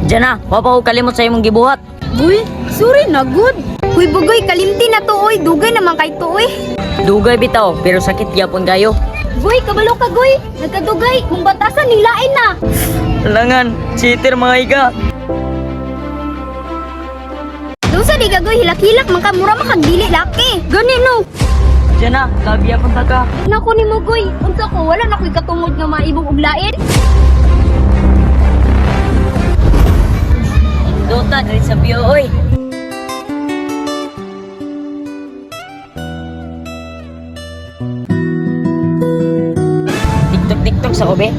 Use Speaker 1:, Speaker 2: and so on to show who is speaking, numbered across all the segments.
Speaker 1: Diyan na, wapaw kalimot sa imong gibuhat.
Speaker 2: Uy, sorry na good. Uy, bugoy, kalimti na to, oy. Dugay naman kay to, oy.
Speaker 1: Dugay bitaw, pero sakit gyapon kayo.
Speaker 2: Uy, kabalo ka, Goy. Nagkadugay. Kung batasan, nilain na.
Speaker 1: Langan, cheater mga iga.
Speaker 2: Dosa di ka, Goy. Hilak-hilak. Mangkamura makagdili laki. Gani, no.
Speaker 1: Diyan na, labi akong taga.
Speaker 2: Naku ni mo, Goy. Unsa ko, wala na ko'y katungod nga maibong uglain.
Speaker 1: Dota, dari sa biyo, oy. TikTok sa kobe.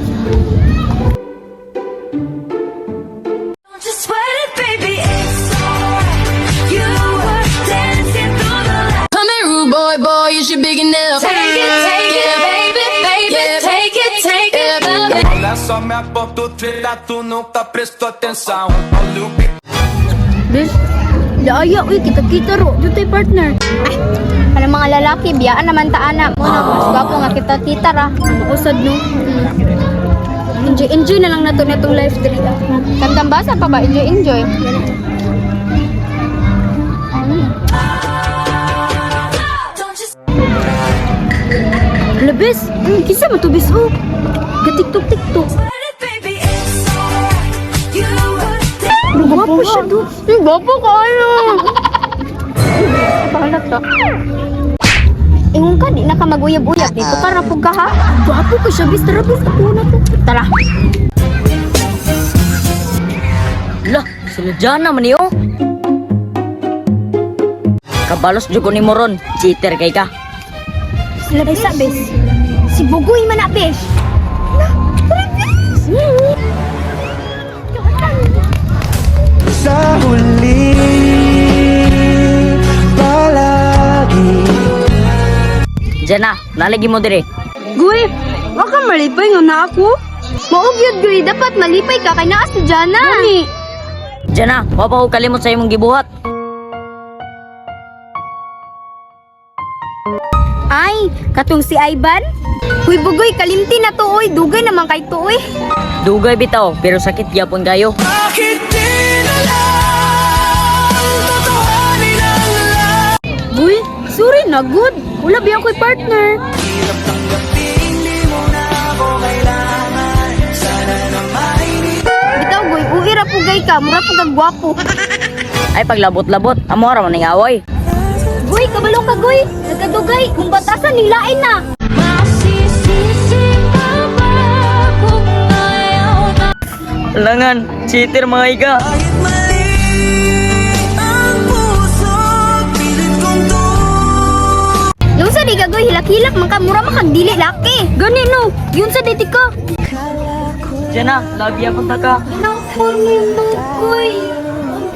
Speaker 3: Just sweat it, baby, it's alright. You were dancing through the light.
Speaker 4: Come here, rude boy, you should big enough.
Speaker 3: Take it, baby, take it, baby.
Speaker 5: Olha só minha ponto treta, tu nunca prestou atenção. Olha o bico.
Speaker 2: Bis, daya, uy. Kita-kita, ro. Dito partner. Ay, ano mga lalaki, biyaan naman taana. Muna, mas gwapo nga kita-kita, ra. Ano usad, no? Enjoy na lang na to na itong live stream. Kantambasa pa ba? Enjoy.
Speaker 3: Don't just
Speaker 2: Labis, kisa mo to, bis, oh. Gatiktok-tiktok.
Speaker 3: sweat it, baby, it's alright. You were dancing.
Speaker 2: Gwapo siya, do. Gwapo ka, ano? Pahalat ka. Ingon ka, di na ka mag-uyab-uyab. Dito ka, rapog ka, ha? Gwapo ka siya, bis. Tara, bis. Ako na to. Tara.
Speaker 1: Lah, sila dyan naman niyo. Kabalos jud ko ni Moron, cheater kay ka.
Speaker 2: Sila bisa, bis. Si Bugoy man na, bis.
Speaker 6: Sa huli palagi.
Speaker 1: Diyan na, nalagi mo dire.
Speaker 2: Guy, waka malipay nga na ako. Maugyod, Guy. Dapat malipay ka kay naas si Jana. Gani.
Speaker 1: Diyan na, wapaw kalimot sa imong gibuhat.
Speaker 2: Ay, katong si Ivan? Uy, Bugoy, kalimti na to, oy. Dugay naman kay to, oy.
Speaker 1: Dugay bitaw, pero sakit gyapon kayo.
Speaker 5: Bakit di na lang tutuhanin ang lahat?
Speaker 2: Uy, sorry na, good. Wala biya ko'y partner.
Speaker 5: Hirap tanggapin, di mo na ako kailangan. Sana na mainit.
Speaker 2: Bitaw, Guy, uira pugay ka. Mura pugag gwapo.
Speaker 1: Ay paglabot-labot, amo ra man ning away.
Speaker 2: Guy, kabalo ka, Guy. Nagkadugay. Kung batasan, nilain na.
Speaker 3: Masisisi ka ba kung ayaw na?
Speaker 1: Langan, cheater mga iga.
Speaker 5: Kahit mali ang puso, pilit kong
Speaker 2: Yung sa di ka, Guy, hilak-hilak. Mangkamura makagdili laki. Gani, no. Yun sa diti ka.
Speaker 1: Diyan na, labi akong taga.
Speaker 2: Naku ni mo, Guy.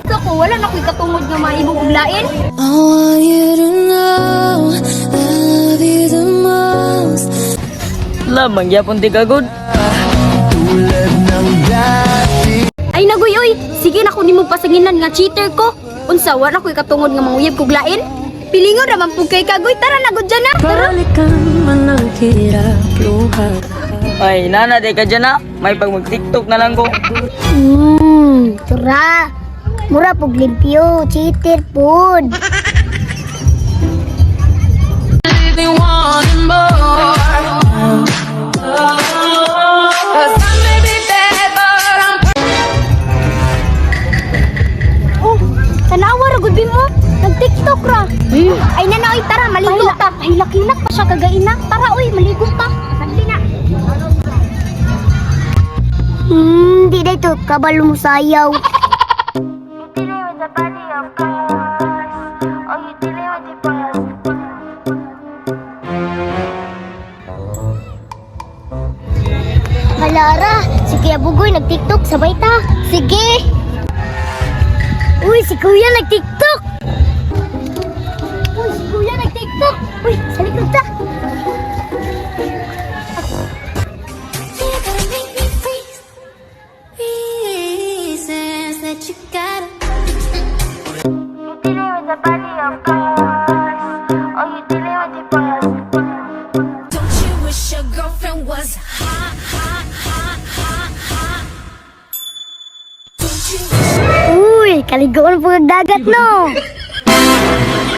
Speaker 2: Unsa ko, wala na ko'y katungod nga maibong uglain.
Speaker 4: I want you to know I love you the most.
Speaker 1: Lamang gyapon ti kagod.
Speaker 6: Tulad ng dati.
Speaker 2: Ay, naguy, oy. Sige na ko ni mo pasanginan nga cheater ko. Unsa, wala ko'y katungod nga manguyab kuglain. Pilingon raman po kay kagoy. Tara, nagod dyan na. Tara.
Speaker 4: Balikan man ang hirap luhat.
Speaker 1: Ay, nana de ka dyan na. May pag mag-tiktok na lang ko.
Speaker 2: Tara. Mura pug limpyo. Cheater pod.
Speaker 4: They want more. 'Cause I may be bad, but I'm
Speaker 2: Oh, tanawa ra gud mo. Nag-tiktok ra. Ay nana, oy, tara, maligo ta. Hilak-hilak pa siya kagaina. Tara, oy, maligo ta. Sandi na. Di dito, kabalo mo sayaw. Halara, si Kuya Bugoy nag-tiktok, sabay ta. Sige. Uy, si Kuya nag-tiktok. Uy, si Kuya nag-tiktok. Uy, sa likod ta.
Speaker 3: You gotta make me freeze. Reasons that you gotta. Don't you wish your girlfriend was hot, hot, hot, hot, hot? Don't you
Speaker 2: Kaligoon po dagat no.